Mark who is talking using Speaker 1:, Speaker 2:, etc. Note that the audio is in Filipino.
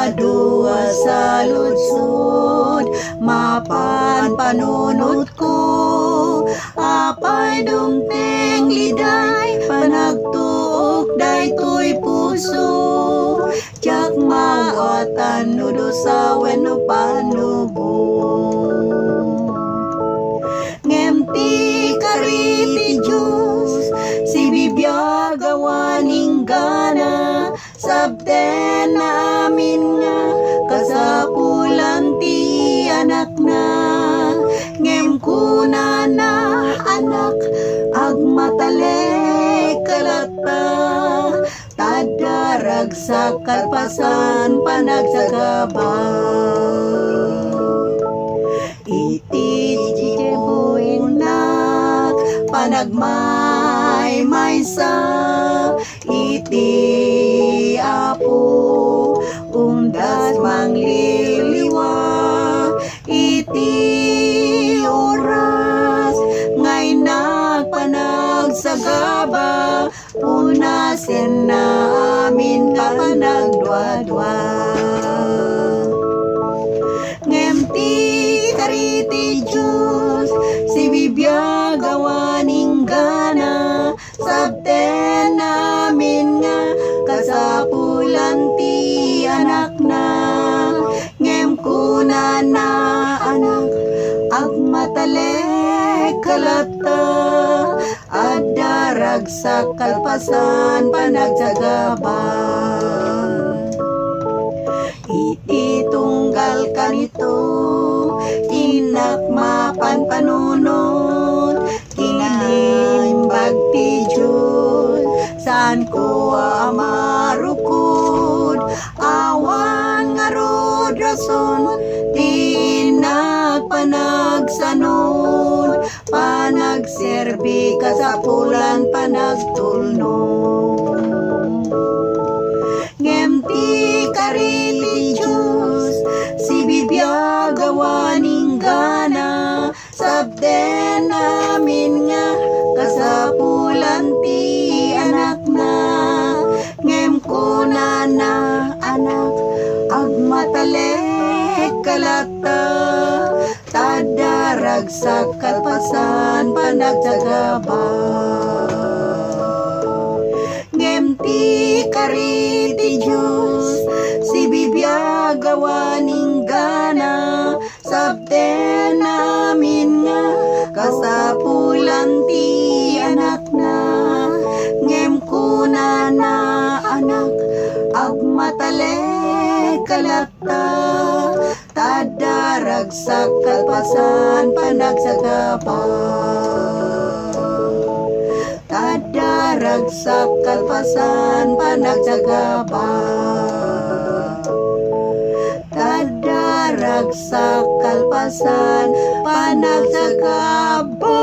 Speaker 1: madua sa lutsod, mapan panunot ko, apay dumteng liday, panagtuok daytoy puso, jak mawatan nudo sa wenno panubo. Ngemti kariti Diyos, si bibya gawaning gana, sabten namin nga, kasapulan ti anak na, ngem kuna na anak, agmatale kalata, tadarag sa kalpasan panagsagaba. Iti jijebuinak, panagmay maysa, iti apo, undas mangliliwa, iti oras, ngay nagpanagsagaba, punasin na amin kapanagdwa-dwa. Ngemti kariti Diyos, si bibya gawaning gana, sabten namin nga, kasapulan ti anak na, ngem kuna na anak, agmatale kalata, adarag sa kalpasan panagsagaba. Iti tunggal kanito, inak mapan panunod, kinaimbag ti Diyos, saan ko amarukod, awan nga rod rason, tinak panagsanod, panagserbi kasapulan panagtulnog. Ngemti kariti Diyos, si bibya gawaning gana, sabden namin nga, kasapulan ti anak na, ngem kuna na anak, agmatale kalata, tadarag sa kalpasan panagsagaba. Ngemti kariti Diyos, si bibya gawaning gana, sabten namin nga, kasapulan ti anak na, ngem kuna na anak, agmatale kalata, tadarag sa kalpasan panagsagaba. Tadarag sa kalpasan panagsagaba, tadarag sa kalpasan panagsagaba.